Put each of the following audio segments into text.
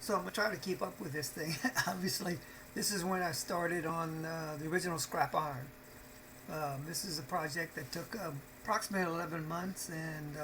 So I'm gonna try to keep up with this thing. Obviously, this is when I started on the original scrap iron. This is a project that took approximately 11 months and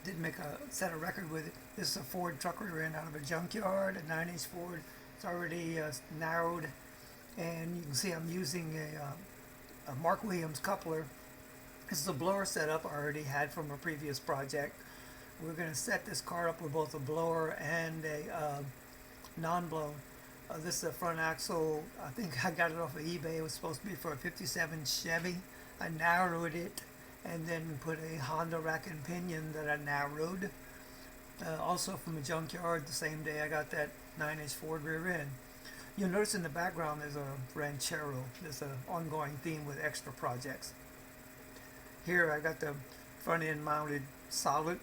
did make a set a record with it. This is a Ford truck we ran out of a junkyard, a 9-inch Ford. It's already narrowed, and you can see I'm using a Mark Williams coupler. This is a blower setup I already had from a previous project. We're going to set this car up with both a blower and a non-blown. This is a front axle. I think I got it off of eBay. It was supposed to be for a 57 Chevy. I narrowed it and then put a Honda rack and pinion that I narrowed. Also from a junkyard the same day I got that 9-inch Ford rear end. You'll notice in the background there's a Ranchero. There's an ongoing theme with extra projects. Here I got the front end mounted solid.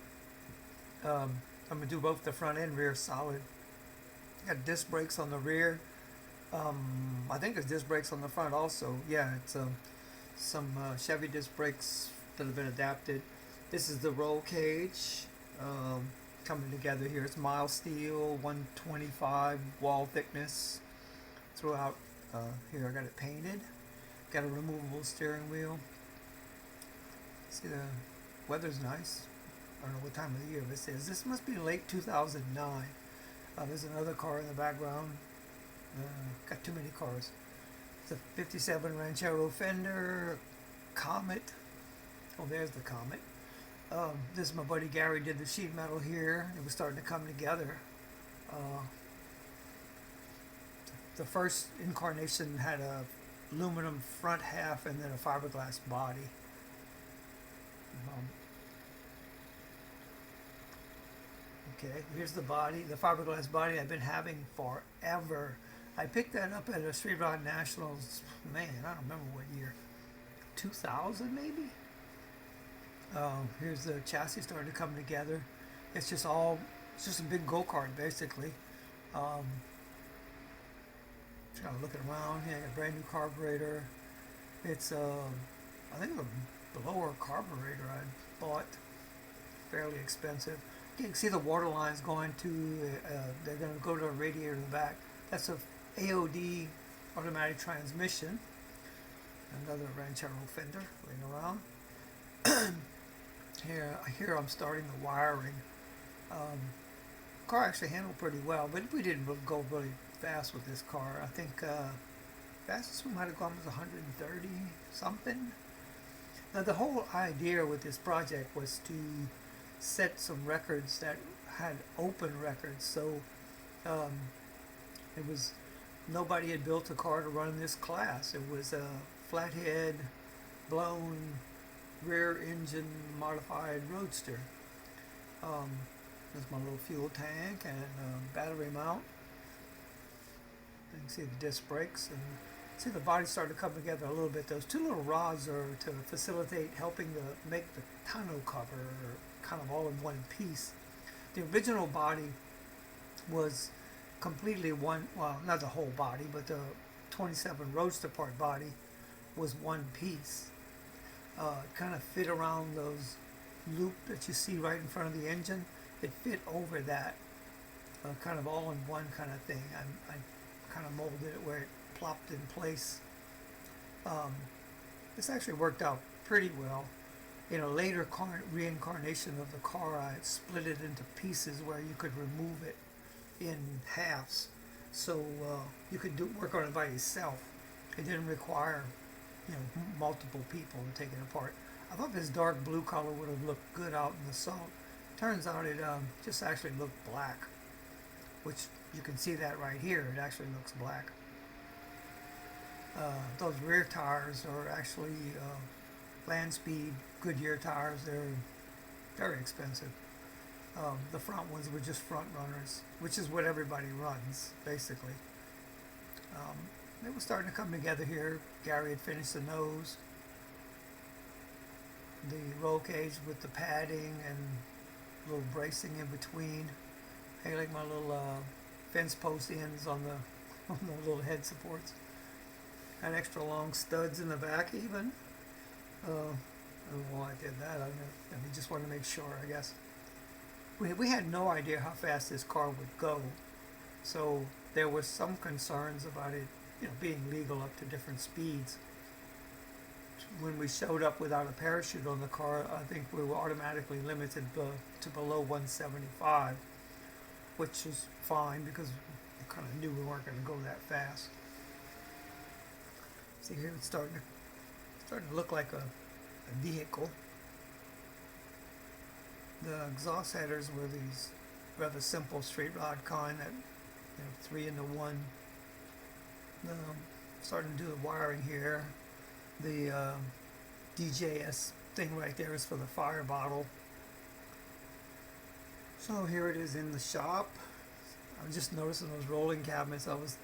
I'm going to do both the front and rear solid. Got disc brakes on the rear. I think there's disc brakes on the front also. Yeah, it's some Chevy disc brakes that have been adapted. This is the roll cage coming together here. It's mild steel, 125 wall thickness throughout. Here I got it painted. Got a removable steering wheel. See, the weather's nice. I don't know what time of the year this is. This must be late 2009. There's another car in the background. Got too many cars. It's a 57 Ranchero fender, Comet. Oh, there's the Comet. This is my buddy Gary did the sheet metal here. It was starting to come together. The first incarnation had a aluminum front half and then a fiberglass body. Okay, here's the body, the fiberglass body I've been having forever. I picked that up at a Street Rod Nationals, man, I don't remember what year, 2000 maybe? Here's the chassis starting to come together. It's just a big go-kart basically. Just kind of looking around here, a brand new carburetor. It's, I think a blower carburetor I bought, fairly expensive. You can see the water lines going to, they're going to go to a radiator in the back. That's a AOD automatic transmission. Another Ranchero fender laying around. Here I'm starting the wiring. Car actually handled pretty well, but we didn't go really fast with this car. I think fastest we might have gone was 130 something. Now the whole idea with this project was to set some records that had open records, so it was nobody had built a car to run this class. It was a flathead blown rear engine modified roadster. There's my little fuel tank and battery mount. You can see the disc brakes and see the body started to come together a little bit. Those two little rods are to facilitate helping to make the tonneau cover kind of all in one piece. The original body was completely one, well, not the whole body, but the 27 Roadster part body was one piece. It kind of fit around those loop that you see right in front of the engine. It fit over that, kind of all in one kind of thing. I kind of molded it where it plopped in place. This actually worked out pretty well. In a later reincarnation of the car, I split it into pieces where you could remove it in halves, so you could work on it by yourself. It didn't require, multiple people to take it apart. I thought this dark blue color would have looked good out in the sun. Turns out it just actually looked black, which you can see that right here. It actually looks black. Those rear tires are actually Land Speed Goodyear tires. They're very expensive. The front ones were just front runners, which is what everybody runs, basically. They were starting to come together here. Gary had finished the nose, the roll cage with the padding and a little bracing in between. I like my little fence post ends on the little head supports. Got extra long studs in the back even. I don't know why I did that. I just wanted to make sure, I guess. We had no idea how fast this car would go. So there was some concerns about it, being legal up to different speeds. When we showed up without a parachute on the car, I think we were automatically limited to below 175, which is fine because we kind of knew we weren't going to go that fast. See here, it's starting to look like a vehicle. The exhaust headers were these rather simple straight rod kind that 3-into-1. Starting to do the wiring here. The DJS thing right there is for the fire bottle. So here it is in the shop. I was just noticing those rolling cabinets. I was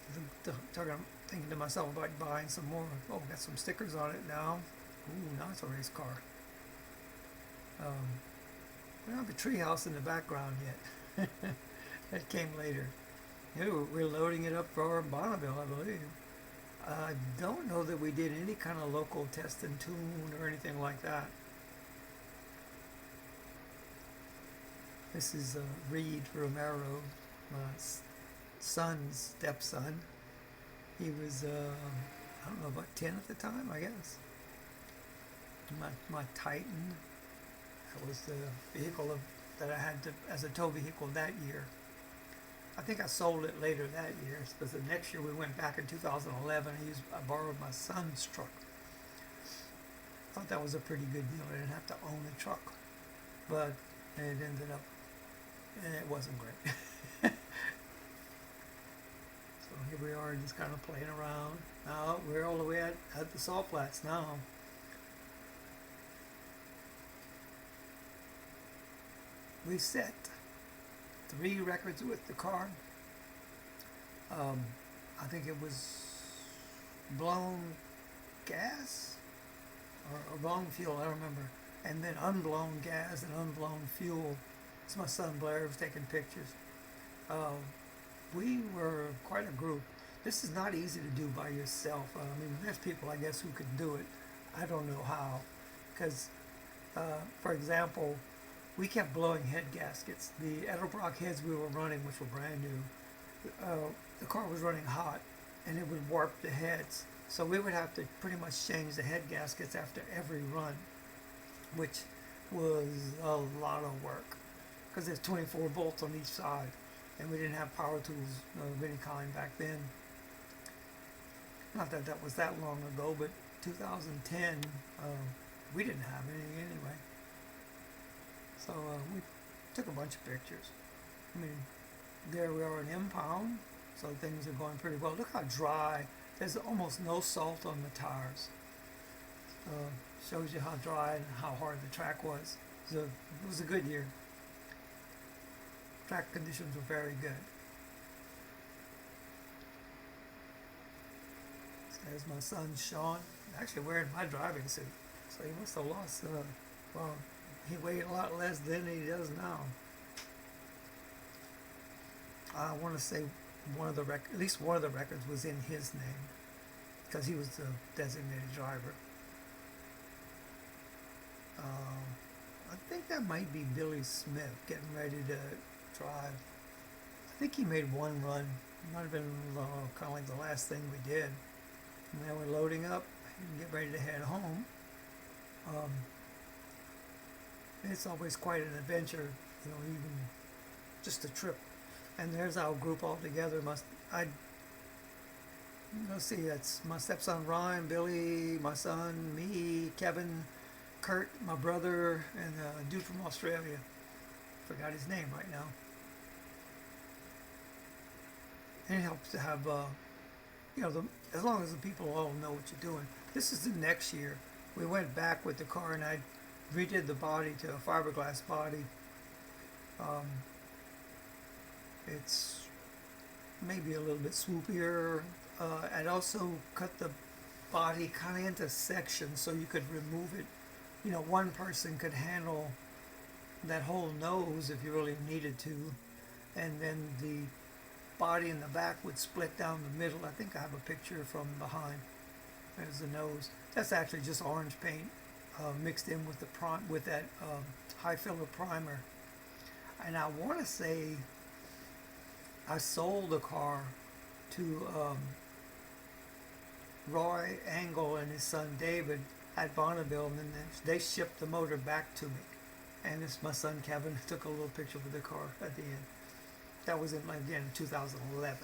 thinking to myself about buying some more. Oh, got some stickers on it now. Ooh, now it's a race car. We don't have a treehouse in the background yet. That came later. We're loading it up for Bonneville, I believe. I don't know that we did any kind of local test and tune or anything like that. This is Reed Romero, my son's stepson. He was, I don't know, about 10 at the time, I guess. My Titan. That was the vehicle that I had as a tow vehicle that year. I think I sold it later that year, because the next year we went back in 2011. I borrowed my son's truck. I thought that was a pretty good deal. I didn't have to own a truck, but it ended up, and it wasn't great. So here we are, just kind of playing around. Now we're all the way at the salt flats now. We set 3 records with the car. I think it was blown gas or blown fuel, I don't remember. And then unblown gas and unblown fuel. It's my son Blair who's taking pictures. We were quite a group. This is not easy to do by yourself. I mean, there's people, I guess, who could do it. I don't know how. Because, for example, we kept blowing head gaskets. The Edelbrock heads we were running, which were brand new, the car was running hot, and it would warp the heads. So we would have to pretty much change the head gaskets after every run, which was a lot of work, because there's 24 bolts on each side, and we didn't have power tools of any kind back then. Not that that was that long ago, but 2010, we didn't have any anyway. So we took a bunch of pictures. I mean, there we are in impound, so things are going pretty well. Look how dry. There's almost no salt on the tires. Shows you how dry and how hard the track was. So it was a good year. Track conditions were very good. There's my son Sean, actually wearing my driving suit. So he must have lost, well, he weighed a lot less than he does now. I want to say at least one of the records was in his name, because he was the designated driver. I think that might be Billy Smith getting ready to drive. I think he made one run. It might have been kind of like the last thing we did. And now we're loading up and get ready to head home. It's always quite an adventure, even just a trip. And there's our group all together. Let's see, that's my stepson Ryan, Billy, my son, me, Kevin, Kurt, my brother, and a dude from Australia. Forgot his name right now. And it helps to have, as long as the people all know what you're doing. This is the next year. We went back with the car and I redid the body to a fiberglass body. It's maybe a little bit swoopier. I'd also cut the body kind of into sections so you could remove it. One person could handle that whole nose if you really needed to, and then the body in the back would split down the middle. I think I have a picture from behind. There's the nose. That's actually just orange paint mixed in with that high filler primer. And I want to say I sold the car to Roy Angle and his son David at Bonneville, and then they shipped the motor back to me. And it's my son Kevin took a little picture with the car at the end. That was in, again, 2011.